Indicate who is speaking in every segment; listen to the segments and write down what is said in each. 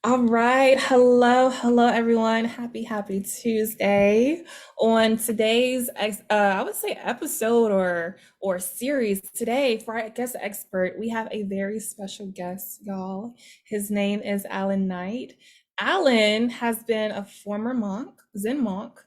Speaker 1: All right. Hello, everyone. Happy Tuesday. On today's, I would say episode or series today for our guest expert, we have a very special guest, y'all. His name is Allan Knight. Allan has been a former monk, Zen monk.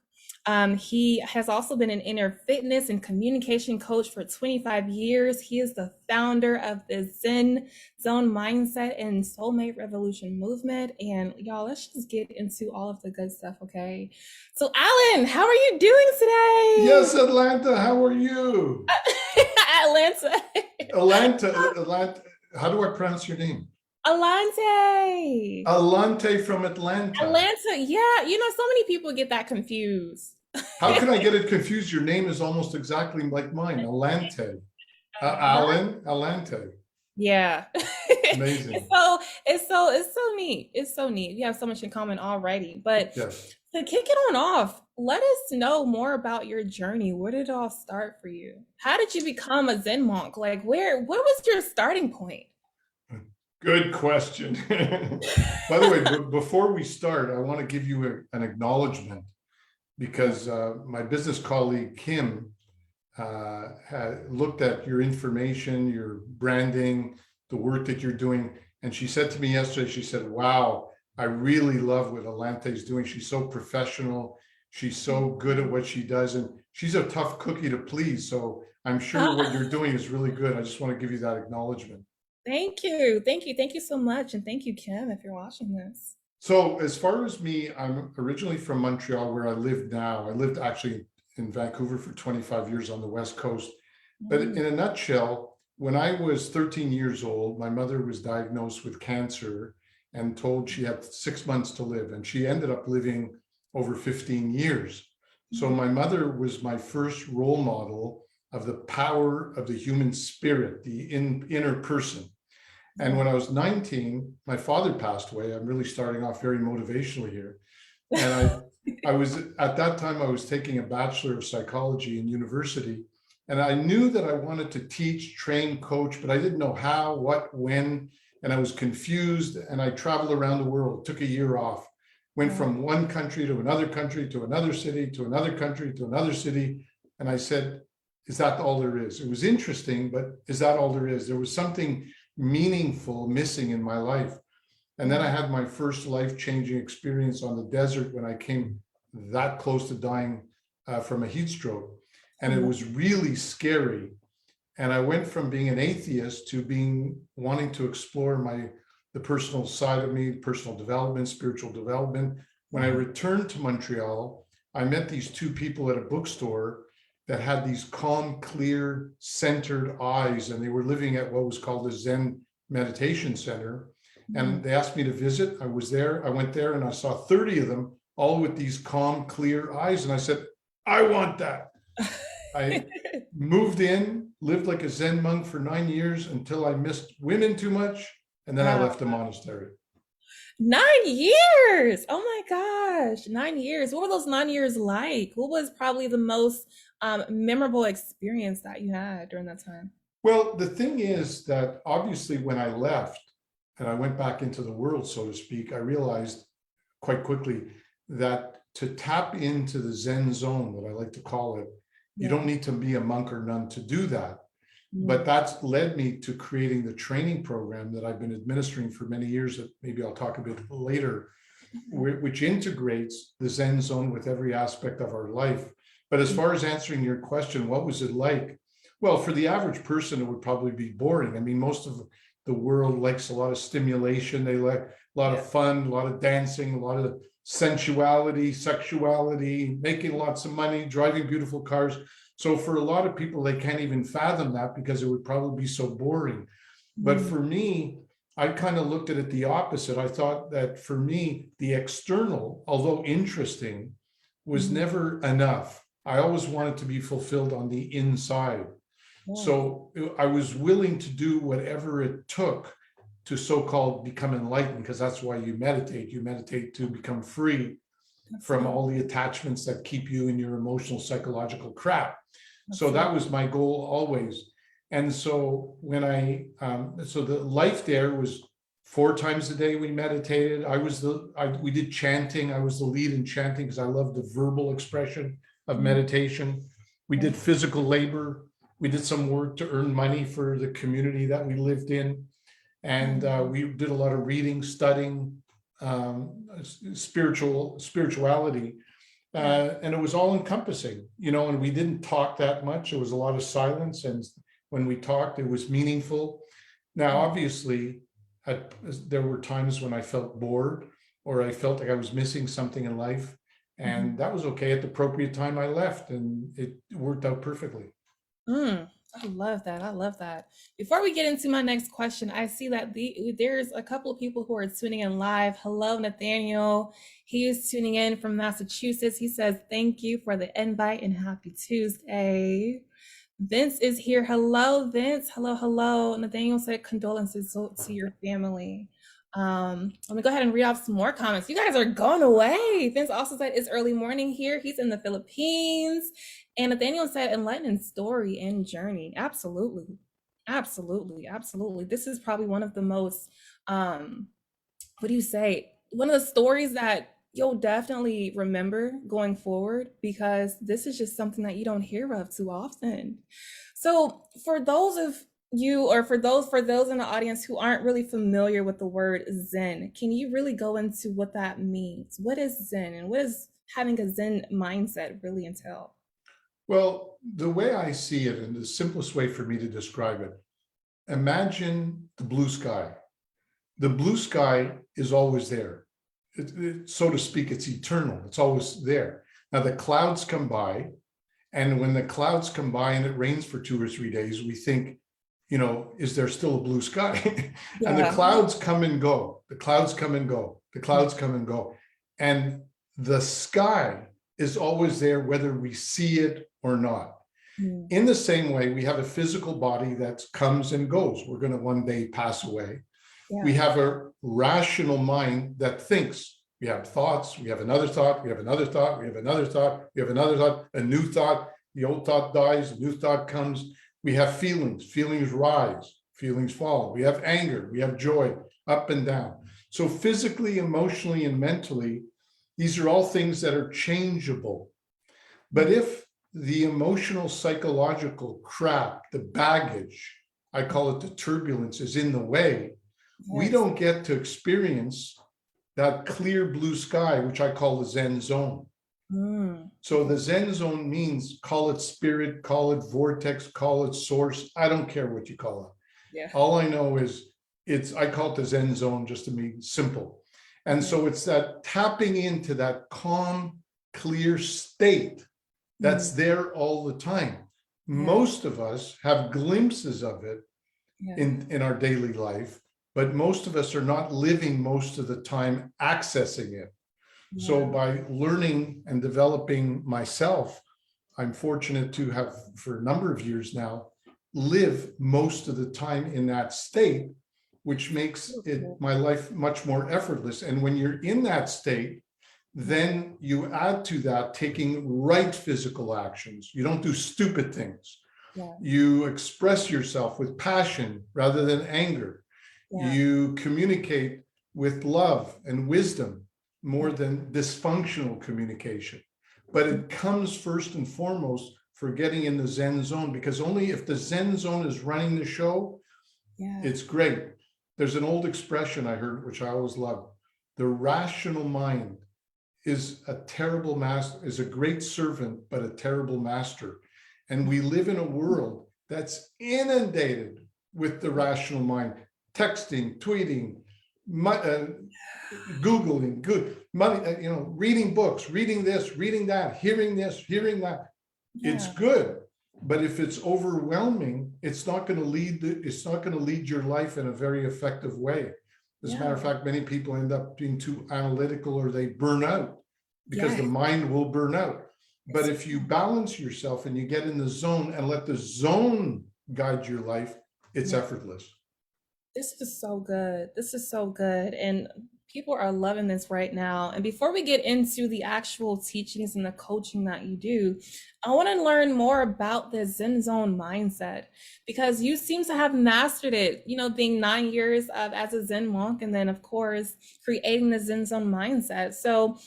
Speaker 1: He has also been an inner fitness and communication coach for 25 years. He is the founder of the Zen Zone Mindset and Soulmate Revolution movement. And y'all, let's just get into all of the good stuff, okay? So, Allan, how are you doing today?
Speaker 2: Yes, Atlanta, how are you?
Speaker 1: Atlanta.
Speaker 2: Atlanta, how do I pronounce your name?
Speaker 1: Allanté.
Speaker 2: Alante from Atlanta.
Speaker 1: Atlanta. Yeah, so many people get that confused.
Speaker 2: How can I get it confused? Your name is almost exactly like mine, Alante.
Speaker 1: Right?
Speaker 2: Alan, Alante.
Speaker 1: Yeah.
Speaker 2: Amazing.
Speaker 1: It's so neat. It's so neat. We have so much in common already. But
Speaker 2: Yes.
Speaker 1: to kick it on off, let us know more about your journey. Where did it all start for you? How did you become a Zen monk? Like what was your starting point?
Speaker 2: Good question. By the way, before we start, I want to give you an acknowledgement because my business colleague, Kim, had looked at your information, your branding, the work that you're doing. And she said to me yesterday, she said, wow, I really love what Alante is doing. She's so professional. She's so good at what she does. And she's a tough cookie to please. So I'm sure what you're doing is really good. I just want to give you that acknowledgement.
Speaker 1: Thank you. Thank you. Thank you so much. And thank you, Kim, if you're watching this.
Speaker 2: So as far as me, I'm originally from Montreal, where I live now. I lived actually in Vancouver for 25 years on the West Coast. But in a nutshell, when I was 13 years old, my mother was diagnosed with cancer and told she had 6 months to live. And she ended up living over 15 years. So my mother was my first role model of the power of the human spirit, the inner person. And when I was 19, my father passed away. I'm really starting off very motivationally here. And I was, at that time, I was taking a Bachelor of Psychology in university. And I knew that I wanted to teach, train, coach, but I didn't know how, what, when. And I was confused. And I traveled around the world, took a year off, went from one country to another city, to another country, to another city. And I said, is that all there is? It was interesting, but is that all there is? There was something meaningful missing in my life. And then I had my first life-changing experience on the desert when I came that close to dying from a heat stroke. And it was really scary. And I went from being an atheist to wanting to explore the personal side of me, personal development, spiritual development. When I returned to Montreal, I met these two people at a bookstore that had these calm, clear, centered eyes, and they were living at what was called the Zen Meditation Center. And they asked me to visit. I was there. I went there and I saw 30 of them, all with these calm, clear eyes. And I said, I want that. I moved in, lived like a Zen monk for 9 years until I missed women too much. And then I
Speaker 1: Wow.
Speaker 2: left the monastery.
Speaker 1: 9 years. Oh my gosh. 9 years. What were those 9 years like? What was probably the most memorable experience that you had during that time?
Speaker 2: Well, the thing is that obviously when I left and I went back into the world, so to speak, I realized quite quickly that to tap into the Zen zone, that I like to call it, you
Speaker 1: Yeah.
Speaker 2: don't need to be a monk or nun to do that. But that's led me to creating the training program that I've been administering for many years, that maybe I'll talk a bit later, which integrates the Zen zone with every aspect of our life. But as far as answering your question, what was it like? Well, for the average person, it would probably be boring. I mean, most of the world likes a lot of stimulation. They like a lot of fun, a lot of dancing, a lot of sensuality, sexuality, making lots of money, driving beautiful cars. So for a lot of people, they can't even fathom that because it would probably be so boring. But for me, I kind of looked at it the opposite. I thought that for me, the external, although interesting, was never enough. I always wanted to be fulfilled on the inside. So I was willing to do whatever it took to so-called become enlightened, because that's why you meditate. You meditate to become free from all the attachments that keep you in your emotional, psychological crap. So that was my goal always. And so when so the life there was 4 times a day we meditated. We did chanting. I was the lead in chanting because I love the verbal expression of
Speaker 1: Mm,
Speaker 2: meditation. We did physical labor. We did some work to earn money for the community that we lived in. And we did a lot of reading, studying, spirituality.
Speaker 1: yeah.
Speaker 2: And it was all encompassing, and we didn't talk that much. There was a lot of silence. And when we talked, it was meaningful. Now,
Speaker 1: Mm,
Speaker 2: obviously, there were times when I felt bored or I felt like I was missing something in life.
Speaker 1: mhm.
Speaker 2: And that was okay. At the appropriate time, I left, and it worked out perfectly.
Speaker 1: I love that. I love that. Before we get into my next question, I see that there's a couple of people who are tuning in live. Hello, Nathaniel. He is tuning in from Massachusetts. He says, "Thank you for the invite and happy Tuesday." Vince is here. Hello, Vince. Hello, hello. Nathaniel said, "Condolences to your family." Let me go ahead and read off some more comments. You guys are going away. Vince also said it's early morning here. He's in the Philippines. And Nathaniel said, enlightening story and journey. Absolutely. Absolutely. Absolutely. This is probably one of the most, what do you say? One of the stories that you'll definitely remember going forward, because this is just something that you don't hear of too often. So for those of you, or for those in the audience who aren't really familiar with the word Zen, can you really go into what that means? What is Zen, and what does having a Zen mindset really entail?
Speaker 2: Well, the way I see it, and the simplest way for me to describe it, imagine the blue sky. The blue sky is always there. So to speak, it's eternal. It's always there. Now the clouds come by, and when the clouds come by and it rains for 2 or 3 days, we think, is there still a blue sky? And the
Speaker 1: Yeah.
Speaker 2: clouds come and go. The clouds come and go. The clouds come and go. And the sky is always there, whether we see it or not.
Speaker 1: Mm,
Speaker 2: In the same way, we have a physical body that comes and goes. We're going to one day pass away. We
Speaker 1: yeah.
Speaker 2: have a rational mind that thinks. We have thoughts, we have another thought, we have another thought, we have another thought, we have another thought, a new thought, the old thought dies, a new thought comes. We have feelings rise, feelings fall. We have anger, we have joy, up and down. So physically, emotionally, and mentally, these are all things that are changeable. But if the emotional, psychological crap, the baggage, I call it the turbulence, is in the way, we
Speaker 1: Yes.
Speaker 2: don't get to experience that clear blue sky, which I call the Zen zone. So
Speaker 1: Okay.
Speaker 2: the Zen zone means, call it spirit, call it vortex, call it source. I don't care what you call
Speaker 1: Yeah.
Speaker 2: it. All I know is I call it the Zen zone, just to be simple. And
Speaker 1: Yeah.
Speaker 2: so it's that tapping into that calm, clear state that's
Speaker 1: Mm,
Speaker 2: there all the time.
Speaker 1: yeah.
Speaker 2: Most of us have glimpses of it
Speaker 1: Yeah.
Speaker 2: in our daily life, but most of us are not living most of the time accessing it. So
Speaker 1: Yeah.
Speaker 2: by learning and developing myself, I'm fortunate to have, for a number of years now, live most of the time in that state, which makes it
Speaker 1: Beautiful.
Speaker 2: my life much more effortless. And when you're in that state,
Speaker 1: Yeah.
Speaker 2: then you add to that taking right physical actions. You don't do stupid things.
Speaker 1: Yeah.
Speaker 2: You express yourself with passion rather than anger.
Speaker 1: Yeah.
Speaker 2: You communicate with love and wisdom more
Speaker 1: Yeah.
Speaker 2: than dysfunctional communication. But it comes first and foremost for getting in the Zen zone, because only if the Zen zone is running the show,
Speaker 1: Yeah.
Speaker 2: it's great. There's an old expression I heard, which I always love. The rational mind is a great servant, but a terrible master. And we live in a world that's inundated with the rational mind, texting, tweeting, Googling, money, reading books, reading this, reading that, hearing this, hearing that. It's
Speaker 1: Yeah.
Speaker 2: good. But if it's overwhelming, it's not going to lead your life in a very effective way. As a matter
Speaker 1: Yeah.
Speaker 2: of fact, many people end up being too analytical, or they burn out because the
Speaker 1: Yeah.
Speaker 2: mind will burn out. But
Speaker 1: It's,
Speaker 2: if you balance yourself and you get in the zone and let the zone guide your life, it's
Speaker 1: yeah.
Speaker 2: effortless.
Speaker 1: This is so good. This is so good. And People are loving this right now. And before we get into the actual teachings and the coaching that you do, I want to learn more about the Zen Zone mindset because you seem to have mastered it, being 9 years as a Zen monk, and then, of course, creating the Zen Zone mindset. So,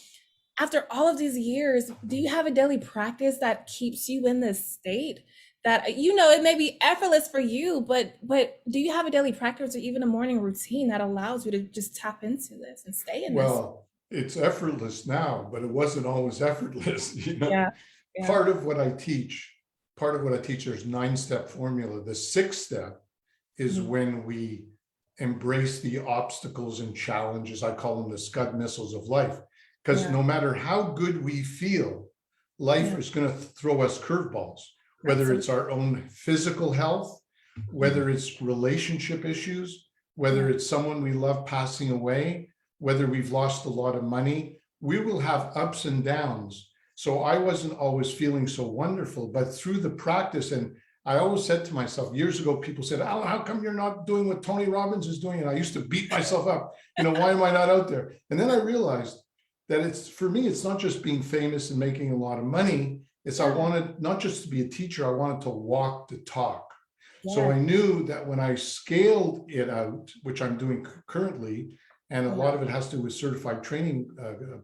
Speaker 1: after all of these years, do you have a daily practice that keeps you in this state? That it may be effortless for you, but do you have a daily practice or even a morning routine that allows you to just tap into this and stay in this?
Speaker 2: Well, it's effortless now, but it wasn't always effortless.
Speaker 1: Yeah, yeah,
Speaker 2: Part of what I teach, there's 9-step formula. The 6th step is
Speaker 1: mhm,
Speaker 2: when we embrace the obstacles and challenges. I call them the Scud missiles of life. Because
Speaker 1: yeah,
Speaker 2: no matter how good we feel, life
Speaker 1: yeah,
Speaker 2: is going to throw us curveballs, whether it's
Speaker 1: absolutely.
Speaker 2: our own physical health,
Speaker 1: Mhm,
Speaker 2: whether it's relationship issues, whether
Speaker 1: yeah,
Speaker 2: it's someone we love passing away, whether we've lost a lot of money. We will have ups and downs. So I wasn't always feeling so wonderful, but through the practice, and I always said to myself, years ago, people said, "Alan, how come you're not doing what Tony Robbins is doing?" And I used to beat myself up. Why am I not out there? And then I realized that for me, it's not just being famous and making a lot of money. I
Speaker 1: yeah,
Speaker 2: wanted not just to be a teacher, I wanted to walk the talk. So
Speaker 1: yeah,
Speaker 2: I knew that when I scaled it out, which I'm doing currently, and a
Speaker 1: yeah.
Speaker 2: lot of it has to do with certified training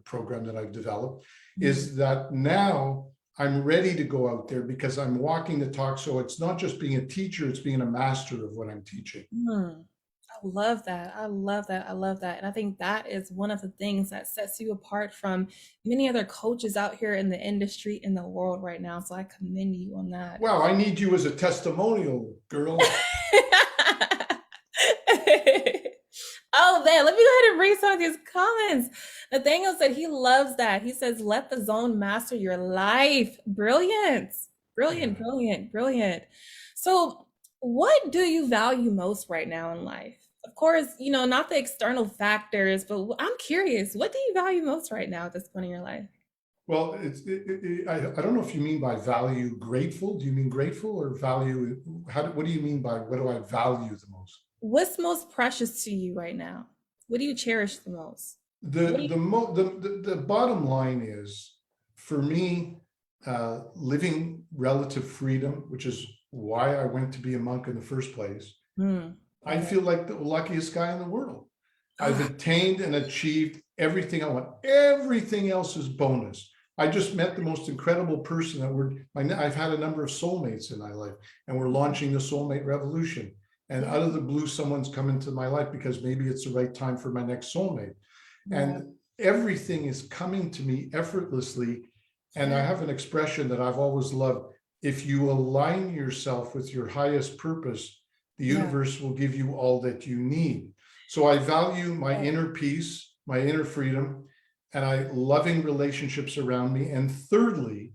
Speaker 2: program that I've developed,
Speaker 1: Mhm.
Speaker 2: is that now I'm ready to go out there because I'm walking the talk. So it's not just being a teacher, it's being a master of what I'm teaching.
Speaker 1: Mm. I love that. I love that. I love that. And I think that is one of the things that sets you apart from many other coaches out here in the industry, in the world right now. So I commend you on that.
Speaker 2: Wow, I need you as a testimonial, girl.
Speaker 1: Oh man, let me go ahead and read some of these comments. Nathaniel said he loves that. He says, let the zone master your life. Brilliant. Brilliant,
Speaker 2: Yeah.
Speaker 1: brilliant, brilliant. So, what do you value most right now in life? Of course, not the external factors, but I'm curious, what do you value most right now at this point in your life?
Speaker 2: Well, I don't know if you mean by value grateful. Do you mean grateful or value? What do you mean by what do I value the most?
Speaker 1: What's most precious to you right now? What do you cherish the most? What do you
Speaker 2: The bottom line is, for me, living relative freedom, which is why I went to be a monk in the first place. I
Speaker 1: love it.
Speaker 2: feel like the luckiest guy in the world. I've
Speaker 1: Oh,
Speaker 2: attained and achieved everything I want. Everything else is bonus. I just met the most incredible person I've had a number of soulmates in my life, and we're launching the Soulmate Revolution. And
Speaker 1: yeah,
Speaker 2: out of the blue, someone's come into my life because maybe it's the right time for my next soulmate.
Speaker 1: yeah,
Speaker 2: And everything is coming to me effortlessly. And I
Speaker 1: yeah,
Speaker 2: have an expression that I've always loved. If you align yourself with your highest purpose, the
Speaker 1: yeah.
Speaker 2: universe will give you all that you need. So I value my inner peace, my inner freedom, and I loving relationships around me. And thirdly,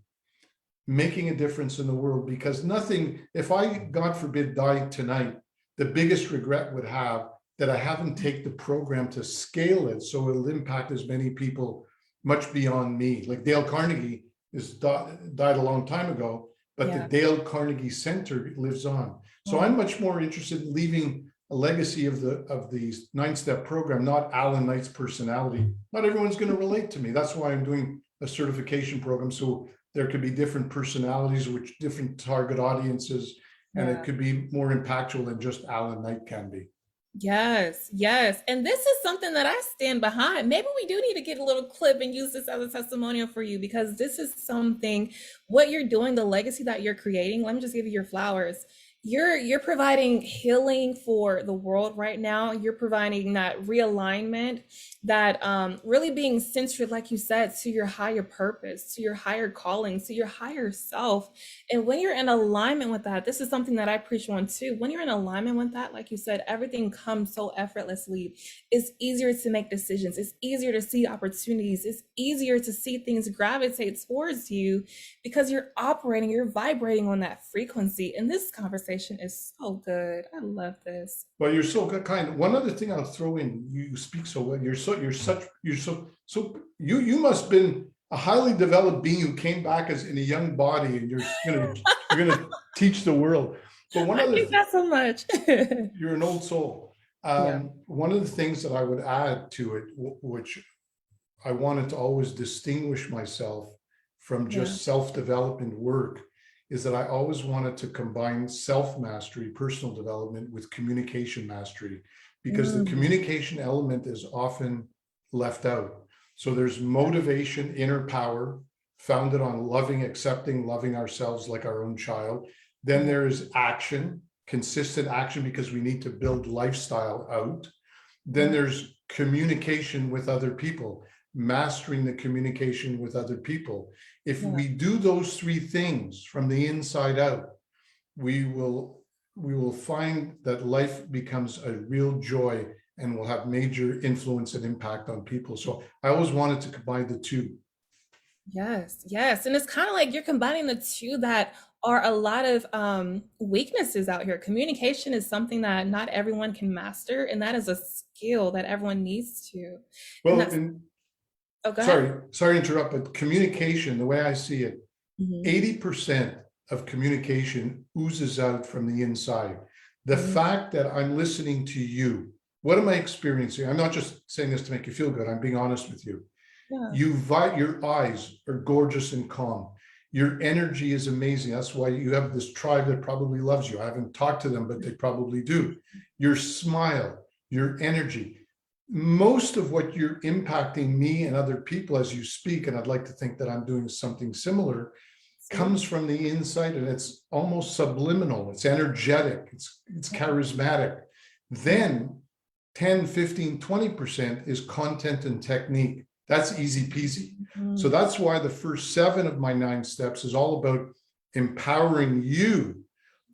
Speaker 2: making a difference in the world, because nothing, if I, God forbid, died tonight, the biggest regret would have that I haven't taken the program to scale it so it'll impact as many people much beyond me. Like Dale Carnegie died a long time ago, but the
Speaker 1: Yeah.
Speaker 2: Dale Carnegie Center lives on. So
Speaker 1: Oh,
Speaker 2: I'm much more interested in leaving a legacy of the 9-step program, not Allan Knight's personality. Not everyone's going to relate to me. That's why I'm doing a certification program. So there could be different personalities, which different target audiences, and it
Speaker 1: yeah.
Speaker 2: could be more impactful than just Allan Knight can be.
Speaker 1: Yes, yes. And this is something that I stand behind. Maybe we do need to get a little clip and use this as a testimonial for you because this is something, what you're doing, the legacy that you're creating. Let me just give you your flowers. You're providing healing for the world right now. You're providing that realignment, that really being centered, like you said, to your higher purpose, to your higher calling, to your higher self. And when you're in alignment with that, this is something that I preach on too. When you're in alignment with that, like you said, everything comes so effortlessly. It's easier to make decisions. It's easier to see opportunities. It's easier to see things gravitate towards you because you're operating, you're vibrating on that frequency. And this conversation is so good. I love this.
Speaker 2: Well, you're so kind. One other thing I'll throw in, you speak so well. You must have been a highly developed being who came back as in a young body, and you're gonna teach the world. But one
Speaker 1: I
Speaker 2: other
Speaker 1: think
Speaker 2: thing,
Speaker 1: that's so much.
Speaker 2: you're an old soul.
Speaker 1: Yeah.
Speaker 2: One of the things that I would add to it, which I wanted to always distinguish myself from
Speaker 1: Yeah.
Speaker 2: just self-development work, is that I always wanted to combine self-mastery, personal development, with communication mastery, because the
Speaker 1: Mm,
Speaker 2: communication element is often left out. So there's motivation, inner power, founded on loving, accepting, loving ourselves like our own child. Then
Speaker 1: yeah.
Speaker 2: there is action, consistent action, because we need to build lifestyle out. Then
Speaker 1: Yeah.
Speaker 2: there's communication with other people, mastering the communication with other people. If
Speaker 1: Yeah.
Speaker 2: we do those three things from the inside out, we will find that life becomes a real joy and will have major influence and impact on people. So I always wanted to combine the two.
Speaker 1: Yes, yes. And it's kind of like you're combining the two that are a lot of weaknesses out here. Communication is something that not everyone can master, and that is a skill that everyone needs to. And
Speaker 2: Well,
Speaker 1: that's,
Speaker 2: and
Speaker 1: oh, go ahead.
Speaker 2: sorry to interrupt, but communication, the way I see it,
Speaker 1: Hmm.
Speaker 2: 80% of communication oozes out from the inside. The
Speaker 1: Hmm.
Speaker 2: fact that I'm listening to you, what am I experiencing? I'm not just saying this to make you feel good. I'm being honest with you.
Speaker 1: Yeah.
Speaker 2: Your eyes are gorgeous and calm. Your energy is amazing. That's why you have this tribe that probably loves you. I haven't talked to them, but they probably do. Your smile, your energy, most of what you're impacting me and other people as you speak, and I'd like to think that I'm doing something similar, comes
Speaker 1: Absolutely.
Speaker 2: from the inside, and it's almost subliminal. It's energetic. It's charismatic.
Speaker 1: Yeah.
Speaker 2: Then 10, 15, 20% is content and technique. That's easy peasy. So
Speaker 1: Mhm.
Speaker 2: that's why the first 7 of my 9 steps is all about empowering you,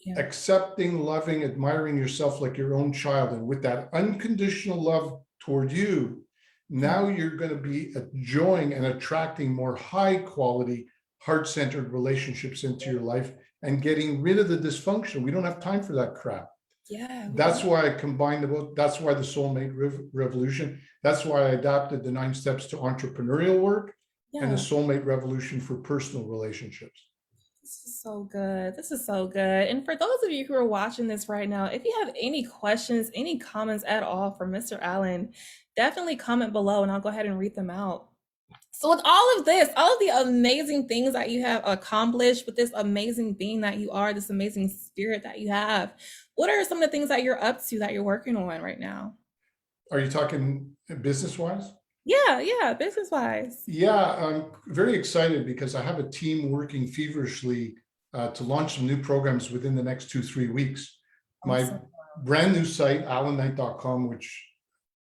Speaker 1: Yeah.
Speaker 2: accepting, loving, admiring yourself like your own child. And with that unconditional love toward you,
Speaker 1: Yeah.
Speaker 2: now you're going to be enjoying and attracting more high quality, heart-centered relationships into your life and getting rid of the dysfunction. We don't have time for that crap.
Speaker 1: Yeah. We
Speaker 2: That's
Speaker 1: don't.
Speaker 2: why I combined the book. That's why the Soulmate Revolution. That's why I adapted the 9 steps to entrepreneurial work and the
Speaker 1: Yeah.
Speaker 2: Soulmate Revolution for personal relationships.
Speaker 1: This is so good. This is so good. And for those of you who are watching this right now, if you have any questions, any comments at all for Mr. Allan, definitely comment below and I'll go ahead and read them out. So, with all of this, all of the amazing things that you have accomplished with this amazing being that you are, this amazing spirit that you have, what are some of the things that you're up to that you're working on right now?
Speaker 2: Are you talking business wise?
Speaker 1: Yeah, yeah, business wise.
Speaker 2: Yeah, I'm very excited because I have a team working feverishly to launch some new programs within the next 2-3 weeks. My
Speaker 1: Awesome.
Speaker 2: brand new site, allannight.com, which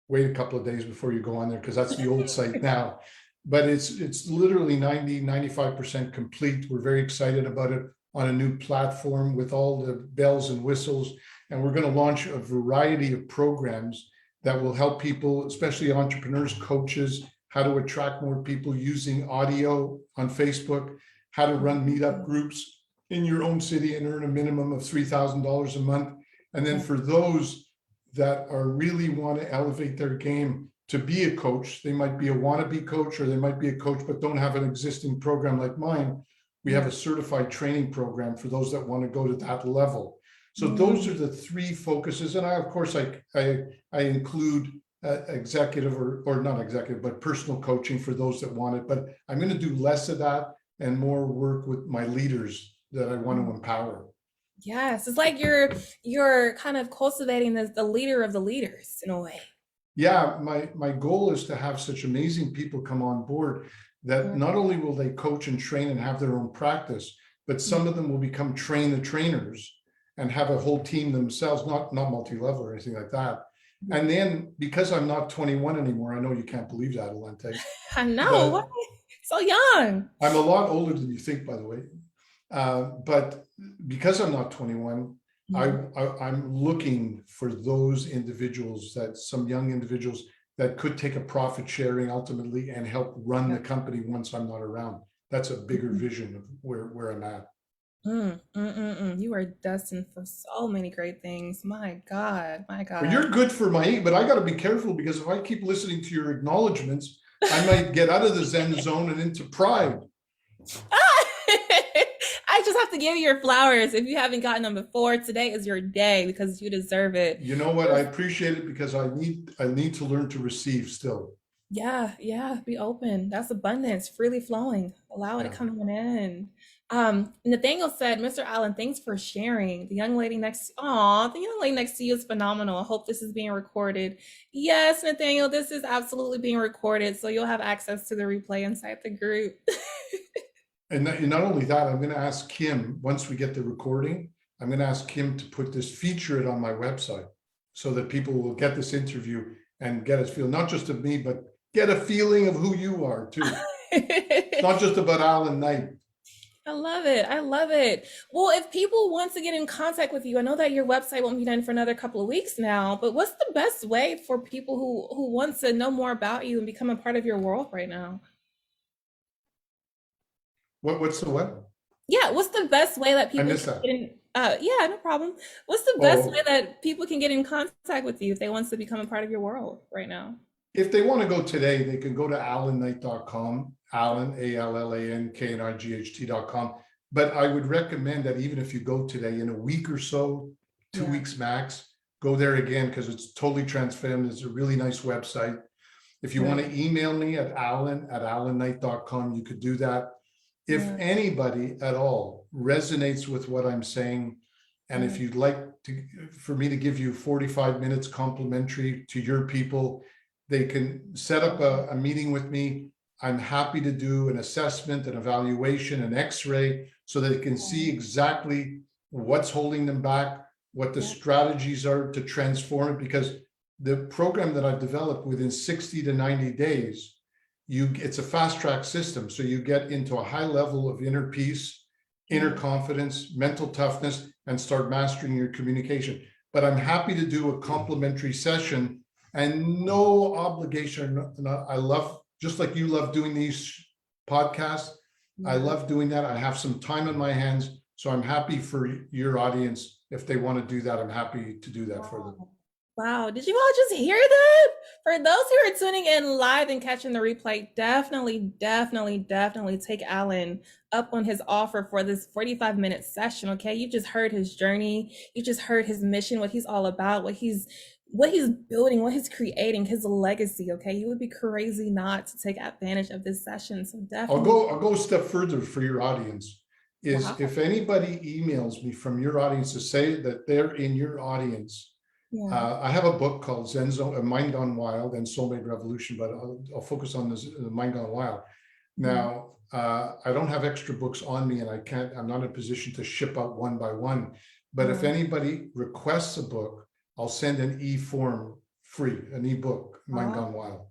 Speaker 2: wait a couple of days before you go on there because that's the old site now. But it's literally 95% complete. We're very excited about it on a new platform with all the bells and whistles. And we're going to launch a variety of programs that will help people, especially entrepreneurs, coaches, how to attract more people using audio on Facebook, how to run meetup groups in your own city and earn a minimum of $3,000 a month. And then
Speaker 1: Yeah.
Speaker 2: for those that are really want to elevate their game to be a coach, they might be a wannabe coach or they might be a coach but don't have an existing program like mine. We have
Speaker 1: Yeah.
Speaker 2: a certified training program for those that want to go to that level. So those
Speaker 1: Mm.
Speaker 2: are the 3 focuses. And I, of course, I include executive or not executive, but personal coaching for those that want it. But I'm going to do less of that and more work with my leaders that I want to empower.
Speaker 1: Yes, it's like you're kind of cultivating the leader of the leaders in a way.
Speaker 2: Yeah, my goal is to have such amazing people come on board that
Speaker 1: Yeah.
Speaker 2: not only will they coach and train and have their own practice, but
Speaker 1: Yeah.
Speaker 2: some of them will become train the trainers and have a whole team themselves, not multi-level or anything like that. And then because I'm not 21 anymore, I know you can't believe that, Allanté,
Speaker 1: I know. What?
Speaker 2: but
Speaker 1: So young.
Speaker 2: I'm a lot older than you think, by the way. But because I'm not 21,
Speaker 1: Mhm.
Speaker 2: I'm looking for those individuals, that some young individuals that could take a profit sharing ultimately and help run
Speaker 1: Yeah.
Speaker 2: the company once I'm not around. That's a bigger
Speaker 1: Mhm.
Speaker 2: vision of where I'm at.
Speaker 1: You are destined for so many great things. My God, my
Speaker 2: Well,
Speaker 1: God.
Speaker 2: you're good for my age, but I got to be careful because if I keep listening to your acknowledgments, I might get out of the Zen zone and into pride.
Speaker 1: I just have to give you your flowers. If you haven't gotten them before, today is your day because you deserve it.
Speaker 2: You know what? I appreciate it because I need to learn to receive still.
Speaker 1: Yeah, yeah, be open. That's abundance, freely flowing. Allow it to
Speaker 2: Yeah.
Speaker 1: come on in. Nathaniel said, Mr. Allen, thanks for sharing. The young lady the young lady next to you is phenomenal. I hope this is being recorded. Yes, Nathaniel, this is absolutely being recorded, so you'll have access to the replay inside the group.
Speaker 2: And not only that, I'm going to ask Kim, once we get the recording, I'm going to ask Kim to feature it on my website so that people will get this interview and get a feel, not just of me, but get a feeling of who you are too. It's not just about Allan Knight.
Speaker 1: I love it. I love it. Well, if people want to get in contact with you, I know that your website won't be done for another couple of weeks now, but what's the best way for people who want to know more about you and become a part of your world right now?
Speaker 2: What's the what?
Speaker 1: Yeah, what's the best way that
Speaker 2: I
Speaker 1: people
Speaker 2: missed
Speaker 1: can
Speaker 2: that.
Speaker 1: get in yeah, no problem. What's the best way
Speaker 2: Oh,
Speaker 1: that people can get in contact with you if they want to become a part of your world right now?
Speaker 2: if they want to go today, they can go to allanknight.com, Allan, ALLANKNIGHT.com. But I would recommend that even if you go today, in a week or so, 2 weeks max, go there again because it's totally transformed. It's a really nice website. If you want to email me at allan@allanknight.com, you could do that. If
Speaker 1: Yeah.
Speaker 2: anybody at all resonates with what I'm saying, and if you'd like for me to give you 45 minutes complimentary to your people, they can set up a meeting with me. I'm happy to do an assessment, an evaluation, an X-ray, so that they can see exactly what's holding them back, what the strategies are to transform it. Because the program that I've developed, within 60 to 90 days, it's a fast track system. So you get into a high level of inner peace, inner confidence, mental toughness, and start mastering your communication. But I'm happy to do a complimentary session and no obligation. I love, just like you love doing these podcasts, I love doing that. I have some time in my hands, so I'm happy for your audience. If they want to do that, I'm happy to do that for them.
Speaker 1: Wow, did you all just hear that? For those who are tuning in live and catching the replay, definitely take Allan up on his offer for this 45-minute session, okay? You just heard his journey, you just heard his mission, what he's all about, what he's building, what he's creating, his legacy, okay? You would be crazy not to take advantage of this session. So definitely.
Speaker 2: I'll go a step further for your audience. Is if anybody emails me from your audience to say that they're in your audience, I have a book called Zen Zone, Mind Gone Wild, and Soulmate Revolution, but I'll focus on this, Mind Gone Wild. Now, I don't have extra books on me, and I'm not in a position to ship out one by one. But if anybody requests a book, I'll send an e-form free, an e-book, Mind Gone Wild.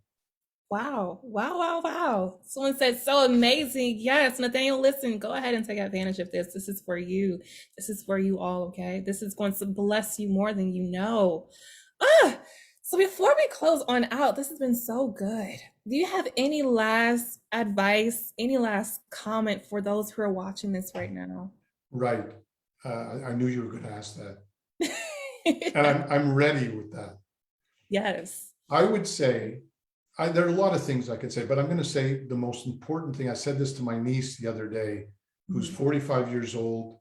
Speaker 1: Wow. Someone said, so amazing. Yes, Nathaniel, listen, go ahead and take advantage of this. This is for you. This is for you all, okay? This is going to bless you more than you know. So before we close on out, this has been so good. Do you have any last advice, any last comment for those who are watching this right now?
Speaker 2: Right. I knew you were going to ask that. And I'm ready with that.
Speaker 1: Yes.
Speaker 2: I would say, there are a lot of things I could say, but I'm going to say the most important thing. I said this to my niece the other day, who's 45 years old,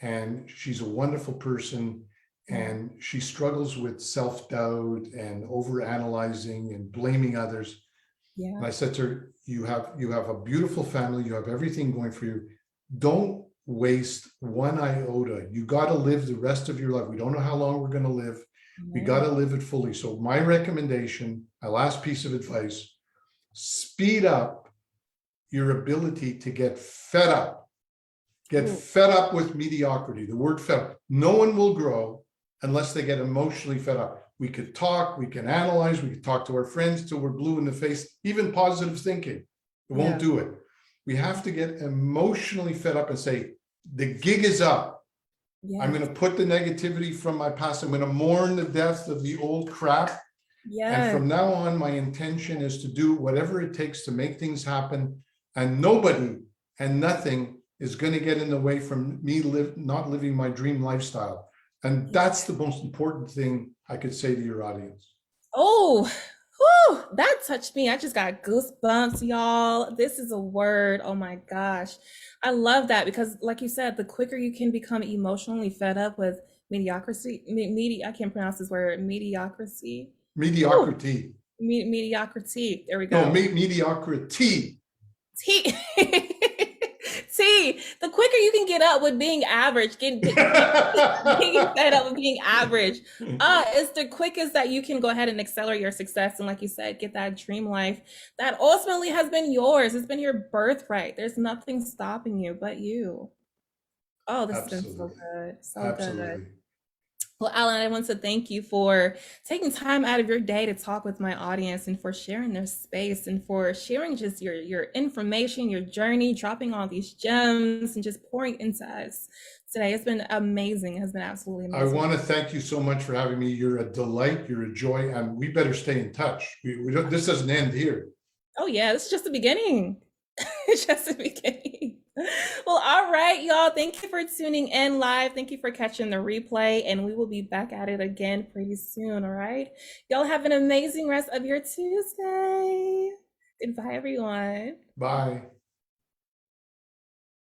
Speaker 2: and she's a wonderful person, and she struggles with self-doubt and over-analyzing and blaming others. And I said to her, you have a beautiful family, you have everything going for you. Don't waste one iota. You got to live the rest of your life. We don't know how long we're going to live. We got to live it fully. So my recommendation, my last piece of advice, speed up your ability to get fed up. Get fed up with mediocrity. The word fed up. No one will grow unless they get emotionally fed up. We could talk, we can analyze, we could talk to our friends till we're blue in the face, even positive thinking. It won't do it. We have to get emotionally fed up and say, the gig is up. I'm going to put the negativity from my past. I'm going to mourn the death of the old crap. And from now on, my intention is to do whatever it takes to make things happen. And nobody and nothing is going to get in the way from me not living my dream lifestyle. And that's the most important thing I could say to your audience.
Speaker 1: Oh, that touched me. I just got goosebumps, y'all. This is a word. Oh my gosh. I love that because, like you said, the quicker you can become emotionally fed up with I can't pronounce this word, mediocrity. Whew,
Speaker 2: Mediocrity.
Speaker 1: mediocrity. There we
Speaker 2: No,
Speaker 1: go.
Speaker 2: mediocrity.
Speaker 1: T. T. The quicker you can get up with being average, being fed up with being average, it's the quickest that you can go ahead and accelerate your success. And like you said, get that dream life that ultimately has been yours. It's been your birthright. There's nothing stopping you but you. Oh, this has been so
Speaker 2: Absolutely.
Speaker 1: good. So good.
Speaker 2: Absolutely.
Speaker 1: Well, Alan, I want to thank you for taking time out of your day to talk with my audience and for sharing their space and for sharing just your information, your journey, dropping all these gems and just pouring into us today. It's been amazing. It has been absolutely
Speaker 2: I
Speaker 1: amazing.
Speaker 2: want to thank you so much for having me. You're a delight. You're a joy, and we better stay in touch. We don't. This doesn't end here.
Speaker 1: Oh yeah, this is just the beginning. It's just the beginning. Well, all right, y'all. Thank you for tuning in live. Thank you for catching the replay, and we will be back at it again pretty soon. All right. Y'all have an amazing rest of your Tuesday. Goodbye, everyone.
Speaker 2: Bye.